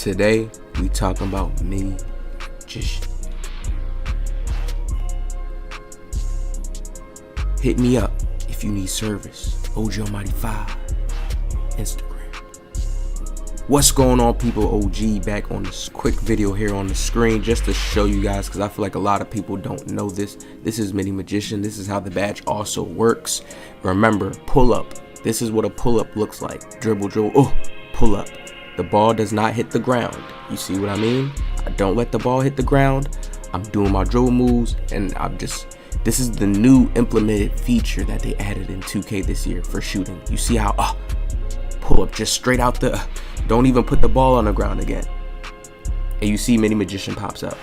Today we talking about magician. Hit me up if you need service. OG Almighty 5 Instagram. What's going on, people? OG back on this quick video here on the screen just to show you guys, because I feel like a lot of people don't know this. This is Middy Magician. This is how the badge also works. Remember, pull up. This is what a pull up looks like. Dribble, pull up. The ball does not hit the ground. You see what I mean? I don't let the ball hit the ground. I'm doing my dribble moves, and this is the new implemented feature that they added in 2K this year for shooting. You see how pull up just straight out the, don't even put the ball on the ground again. And you see Middy Magician pops up.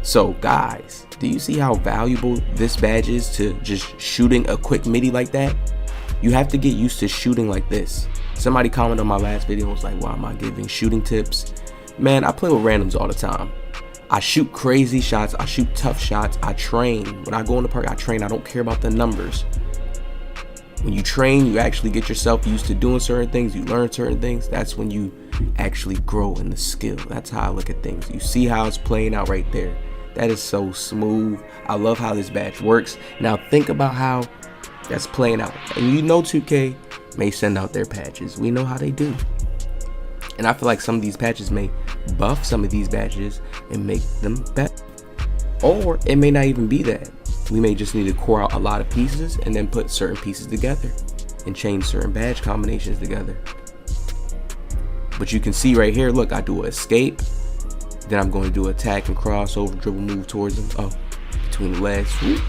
So guys, do you see how valuable this badge is to just shooting a quick Middy like that? You have to get used to shooting like this. Somebody commented on my last video and was like, why am I giving shooting tips? Man, I play with randoms all the time. I shoot crazy shots, I shoot tough shots, I train. When I go in the park, I train. I don't care about the numbers. When you train, you actually get yourself used to doing certain things, you learn certain things. That's when you actually grow in the skill. That's how I look at things. You see how it's playing out right there. That is so smooth. I love how this badge works. Now think about how that's playing out. And you know 2K may send out their patches. We know how they do. And I feel like some of these patches may buff some of these badges and make them better. Or it may not even be that. We may just need to core out a lot of pieces and then put certain pieces together and change certain badge combinations together. But you can see right here, look, I do an escape. Then I'm going to do attack and crossover, dribble move towards them. Between the legs. Whoop.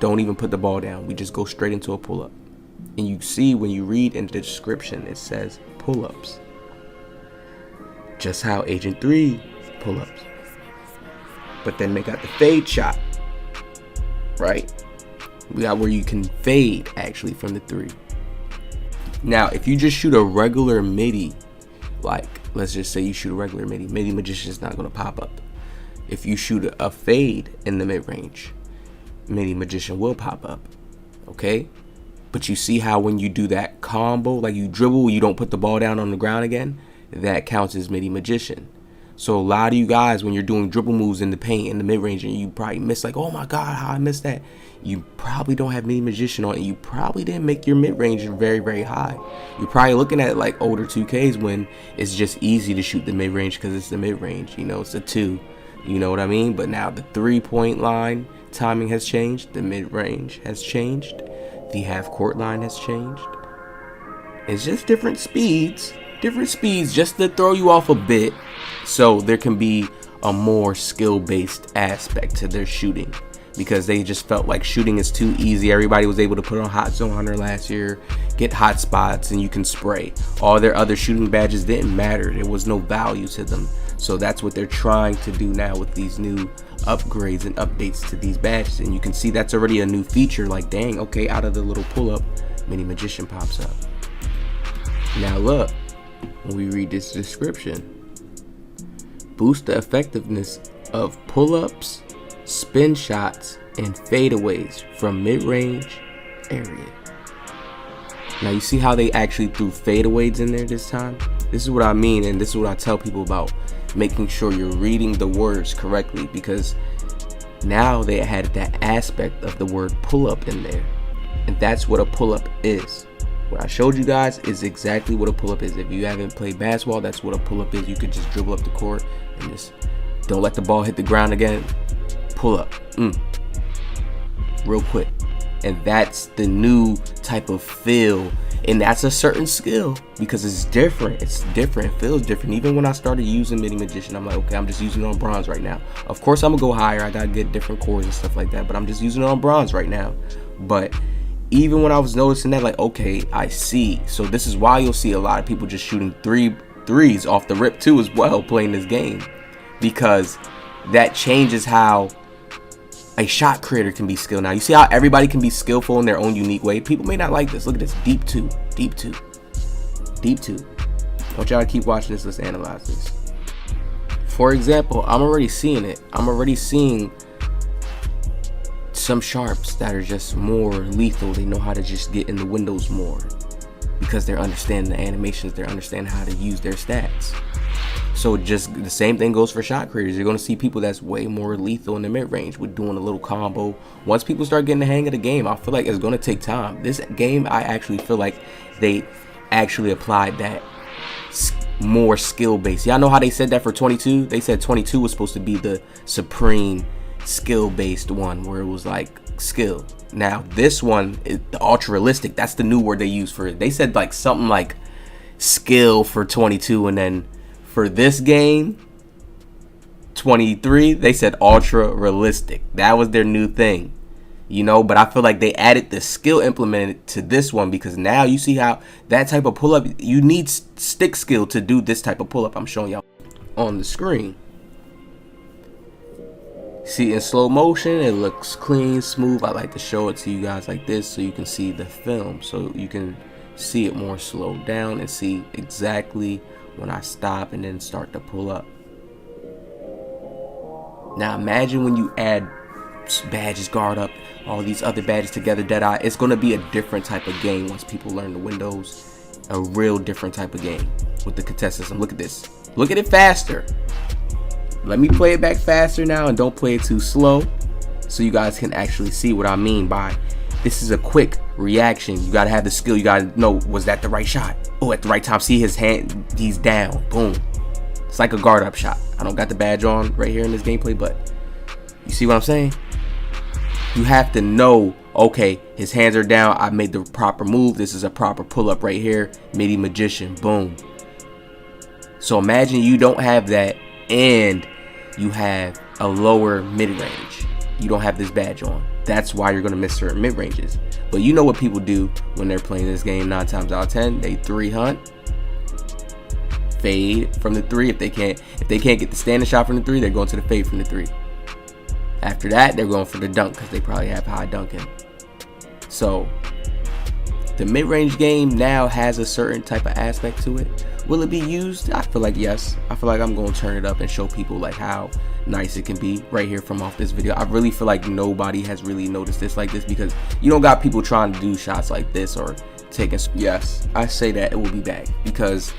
Don't even put the ball down. We just go straight into a pull-up. And you see when you read in the description, it says pull-ups. Just how Agent 3 pull-ups. But then they got the fade shot. Right? We got where you can fade actually from the 3. Now, if you just shoot a regular Middy, like let's just say you shoot a regular Middy Magician is not going to pop up. If you shoot a fade in the mid-range, Middy Magician will pop up. Okay? But you see how when you do that combo, like you dribble, you don't put the ball down on the ground again, that counts as Middy Magician. So a lot of you guys, when you're doing dribble moves in the paint, in the mid-range, and you probably miss, like, oh my god, how I missed that, you probably don't have Middy Magician on, and you probably didn't make your mid-range very, very high. You're probably looking at like older 2Ks when it's just easy to shoot the mid-range because it's the mid-range, you know, it's a 2, you know what I mean? But now the 3-point line timing has changed, the mid-range has changed, the half-court line has changed. It's just different speeds just to throw you off a bit, so there can be a more skill-based aspect to their shooting, because they just felt like shooting is too easy. Everybody was able to put on Hot Zone Hunter last year, get hot spots, and you can spray. All their other shooting badges didn't matter. There was no value to them. So that's what they're trying to do now with these new upgrades and updates to these badges. And you can see that's already a new feature. Like, dang, okay, out of the little pull-up, Middy Magician pops up. Now look, when we read this description, boost the effectiveness of pull-ups, spin shots, and fadeaways from mid-range area. Now you see how they actually threw fadeaways in there this time? This is what I mean, and this is what I tell people about making sure you're reading the words correctly, because now they had that aspect of the word pull-up in there, and that's what a pull-up is. What I showed you guys is exactly what a pull-up is. If you haven't played basketball, that's what a pull-up is. You could just dribble up the court and just don't let the ball hit the ground again. Pull up. Real quick. And that's the new type of feel. And that's a certain skill because it's different. It's different. It feels different. Even when I started using Middy Magician, I'm like, okay, I'm just using it on bronze right now. Of course, I'm going to go higher. I got to get different cores and stuff like that. But I'm just using it on bronze right now. But even when I was noticing that, like, okay, I see. So this is why you'll see a lot of people just shooting threes off the rip too as well playing this game, because that changes how a shot creator can be skilled. Now you see how everybody can be skillful in their own unique way. People may not like this. Look at this, deep two. I want y'all to keep watching this. Let's analyze this. For example, I'm already seeing it. I'm already seeing some sharps that are just more lethal. They know how to just get in the windows more because they're understanding the animations, they're understanding how to use their stats. So just the same thing goes for shot creators. You're going to see people that's way more lethal in the mid-range with doing a little combo. Once people start getting the hang of the game, I feel like it's going to take time. This game, I actually feel like they actually applied that more skill based. Y'all know how they said that for 22? They said 22 was supposed to be the supreme skill based one, where it was like skill. Now this one is the ultra realistic. That's the new word they use for it. They said like something like skill for 22, and then for this game 23 they said ultra realistic. That was their new thing, you know. But I feel like they added the skill implemented to this one, because now you see how that type of pull-up, you need stick skill to do this type of pull-up. I'm showing y'all on the screen. See, in slow motion it looks clean, smooth. I like to show it to you guys like this so you can see the film, so you can see it more slowed down and see exactly when I stop and then start to pull up. Now imagine when you add badges, guard up, all these other badges together, Deadeye, it's going to be a different type of game once people learn the windows. A real different type of game with the contest system. Look at this. Look at it faster. Let me play it back faster now, and don't play it too slow, so you guys can actually see what I mean by this is a quick reaction. You gotta have the skill. You gotta know, was that the right shot? Oh, at the right time. See his hand, he's down. Boom. It's like a guard up shot. I don't got the badge on right here in this gameplay, but you see what I'm saying? You have to know, okay, his hands are down. I made the proper move. This is a proper pull up right here. Middy magician. Boom. So imagine you don't have that and you have a lower mid range. You don't have this badge on. That's why you're going to miss certain mid ranges. But you know what people do when they're playing this game 9 times out of 10? They 3 hunt, fade from the 3. If they can't get the standing shot from the 3, they're going to the fade from the 3. After that, they're going for the dunk because they probably have high dunking. So the mid range game now has a certain type of aspect to it. Will it be used? I feel like yes. I feel like I'm going to turn it up and show people like how nice it can be right here from off this video. I really feel like nobody has really noticed this like this, because you don't got people trying to do shots like this or taking. Yes, I say that it will be back, because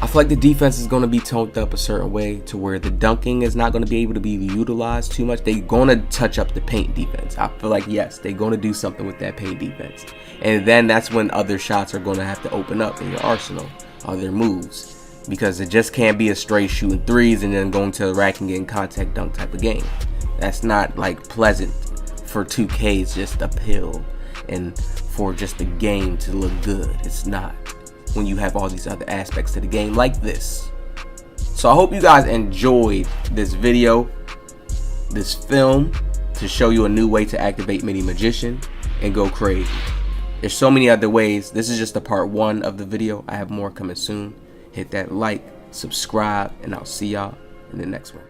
I feel like the defense is going to be toned up a certain way to where the dunking is not going to be able to be utilized too much. They're going to touch up the paint defense. I feel like yes, they're going to do something with that paint defense, and then that's when other shots are going to have to open up in your arsenal, other moves, because it just can't be a straight shooting threes and then going to the rack and getting contact dunk type of game. That's not like pleasant for 2K's just appeal and for just the game to look good. It's not when you have all these other aspects to the game like this. So I hope you guys enjoyed this video, this film, to show you a new way to activate Middy Magician and go crazy. There's so many other ways. This is just a part 1 of the video. I have more coming soon. Hit that like, subscribe, and I'll see y'all in the next one.